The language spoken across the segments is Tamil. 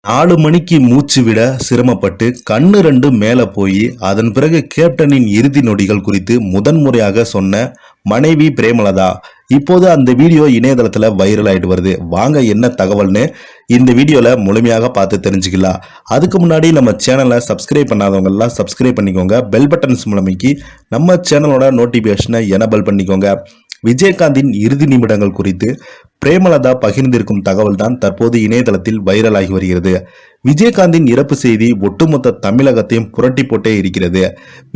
4 மணிக்கு மூச்சு விட சிரமப்பட்டு கண்ணு 2 மேல போய் அதன் பிறகு கேப்டனின் இறுதி நொடிகள் குறித்து முதன்முறையாக சொன்ன மனைவி பிரேமலதா. இப்போது அந்த வீடியோ இணையதளத்துல வைரல் ஆயிட்டு வருது. வாங்க என்ன தகவல்னு இந்த வீடியோல முழுமையாக பார்த்து தெரிஞ்சுக்கலாம். அதுக்கு முன்னாடி நம்ம சேனலை சப்ஸ்கிரைப் பண்ணாதவங்க எல்லாம் சப்ஸ்கிரைப் பண்ணிக்கோங்க. பெல் பட்டன்ஸ் மூலமைக்கு நம்ம சேனலோட நோட்டிபிகேஷனை எனபிள் பண்ணிக்கோங்க. விஜயகாந்தின் இறுதி நிமிடங்கள் குறித்து பிரேமலதா பகிர்ந்திருக்கும் தகவல் தான் தற்போது இணையதளத்தில் வைரலாகி வருகிறது. விஜயகாந்தின் இறப்பு செய்தி ஒட்டுமொத்த தமிழகத்தையும் புரட்டி போட்டே இருக்கிறது.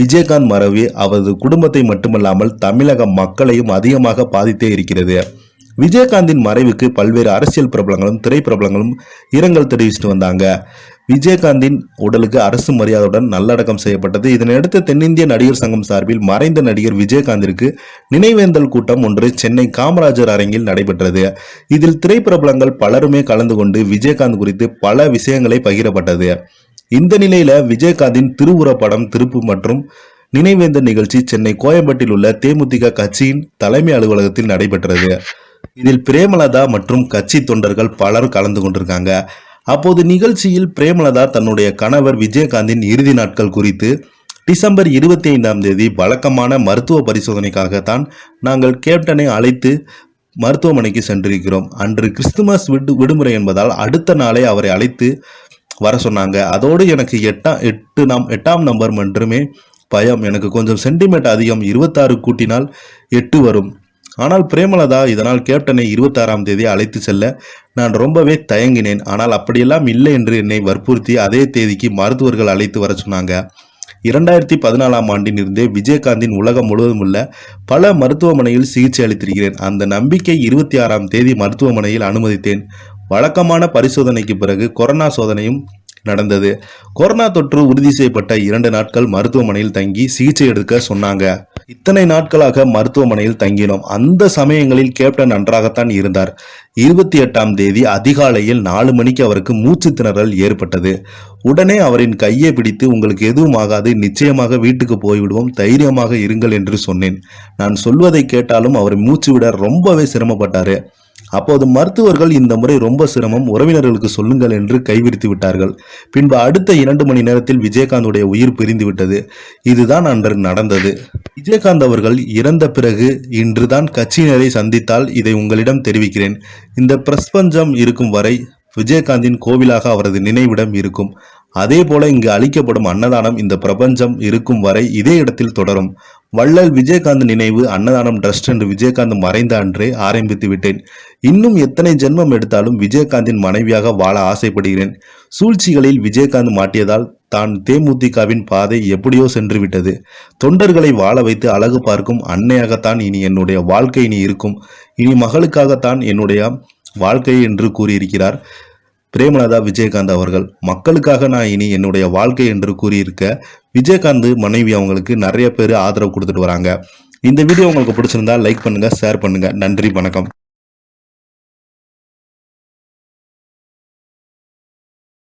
விஜயகாந்த் மறைவு அவரது குடும்பத்தை மட்டுமல்லாமல் தமிழக மக்களையும் அதிகமாக பாதித்தே இருக்கிறது. விஜயகாந்தின் மறைவுக்கு பல்வேறு அரசியல் பிரபலங்களும் திரைப்பிரபலங்களும் இரங்கல் தெரிவிச்சுட்டு வந்தாங்க. விஜயகாந்தின் உடலுக்கு அரசு மரியாதையுடன் நல்லடக்கம் செய்யப்பட்டது. இதனையடுத்து தென்னிந்திய நடிகர் சங்கம் சார்பில் மறைந்த நடிகர் விஜயகாந்திற்கு நினைவேந்தல் கூட்டம் ஒன்று சென்னை காமராஜர் அரங்கில் நடைபெற்றது. இதில் திரைப்பிரபலங்கள் பலருமே கலந்து கொண்டு விஜயகாந்த் குறித்து பல விஷயங்களை பகிரப்பட்டது. இந்த நிலையில விஜயகாந்தின் திருவுருவப்படம் திருப்பு மற்றும் நினைவேந்தல் நிகழ்ச்சி சென்னை கோயம்பேட்டில் உள்ள தேமுதிக கட்சியின் தலைமை அலுவலகத்தில் நடைபெற்றது. இதில் பிரேமலதா மற்றும் கட்சி தொண்டர்கள் பலர் கலந்து கொண்டிருக்காங்க. அப்போது நிகழ்ச்சியில் பிரேமலதா தன்னுடைய கணவர் விஜயகாந்தின் இறுதி நாட்கள் குறித்து டிசம்பர் 25 வழக்கமான மருத்துவ பரிசோதனைக்காகத்தான் நாங்கள் கேப்டனை அழைத்து மருத்துவமனைக்கு சென்றிருக்கிறோம். அன்று கிறிஸ்துமஸ் விடுமுறை என்பதால் அடுத்த நாளே அவரை அழைத்து வர சொன்னாங்க. அதோடு எனக்கு எட்டாம் நம்பர் மட்டுமே பயம். எனக்கு கொஞ்சம் சென்டிமீட்டர் அதிகம், 26 கூட்டினால் 8 வரும். ஆனால் பிரேமலதா இதனால் கேப்டனை 26 அழைத்து செல்ல நான் ரொம்பவே தயங்கினேன். ஆனால் அப்படியெல்லாம் இல்லை என்று என்னை வற்புறுத்தி அதே தேதிக்கு மருத்துவர்கள் அழைத்து வர சொன்னாங்க. 2014 இருந்தே விஜயகாந்தின் உலகம் முழுவதும் உள்ள பல மருத்துவமனையில் சிகிச்சை அளித்திருக்கிறேன். அந்த நம்பிக்கை 26 மருத்துவமனையில் அனுமதித்தேன். வழக்கமான பரிசோதனைக்கு பிறகு கொரோனா சோதனையும் நடந்தது. கொரோனா தொற்று உறுதி செய்யப்பட்ட 2 நாட்கள் மருத்துவமனையில் தங்கி சிகிச்சை எடுக்க சொன்னாங்க. இத்தனை நாட்களாக மருத்துவமனையில் தங்கினோம். அந்த சமயங்களில் கேப்டன் நன்றாகத்தான் இருந்தார். 28 அதிகாலையில் 4 மணிக்கு அவருக்கு மூச்சு திணறல் ஏற்பட்டது. உடனே அவரின் கையை பிடித்து உங்களுக்கு எதுவும் ஆகாது, நிச்சயமாக வீட்டுக்கு போய்விடுவோம், தைரியமாக இருங்கள் என்று சொன்னேன். நான் சொல்வதை கேட்டாலும் அவர் மூச்சு விட ரொம்பவே சிரமப்பட்டாரு. அப்போது மருத்துவர்கள் இந்த முறை ரொம்ப சிரமம், உறவினர்களுக்கு சொல்லுங்கள் என்று கைவிரித்து விட்டார்கள். பின்பு அடுத்த 2 மணி நேரத்தில் விஜயகாந்துடைய உயிர் பிரிந்து விட்டது. இதுதான் அன்று நடந்தது. விஜயகாந்த் அவர்கள் இறந்த பிறகு இன்றுதான் கட்சியினரை சந்தித்தால் இதை உங்களிடம் தெரிவிக்கிறேன். இந்த பிரபஞ்சம் இருக்கும் வரை விஜயகாந்தின் கோவிலாக அவரது நினைவிடம் இருக்கும். அதே போல இங்கு அளிக்கப்படும் அன்னதானம் இந்த பிரபஞ்சம் இருக்கும் வரை இதே இடத்தில் தொடரும். வள்ளல் விஜயகாந்த் நினைவு அன்னதானம் ட்ரஸ்ட் என்று விஜயகாந்த் மறைந்த அன்றே ஆரம்பித்து விட்டேன். இன்னும் எத்தனை ஜென்மம் எடுத்தாலும் விஜயகாந்தின் மனைவியாக வாழ ஆசைப்படுகிறேன். சூழ்ச்சிகளில் விஜயகாந்த் மாட்டியதால் தான் தேமுதிகவின் பாதை எப்படியோ சென்று விட்டது. தொண்டர்களை வாழ வைத்து அழகு பார்க்கும் அன்னையாகத்தான் இனி என்னுடைய வாழ்க்கை இனி இருக்கும். இனி மகளுக்காகத்தான் என்னுடைய வாழ்க்கை என்று கூறியிருக்கிறார் பிரேமலதா விஜயகாந்த் அவர்கள். மக்களுக்காக நான் இனி என்னுடைய வாழ்க்கை என்று கூறியிருக்க விஜயகாந்த் மனைவி அவங்களுக்கு நிறைய பேர் ஆதரவு கொடுத்துட்டு வராங்க. இந்த வீடியோ உங்களுக்கு பிடிச்சிருந்தா லைக் பண்ணுங்க, ஷேர் பண்ணுங்க. நன்றி, வணக்கம்.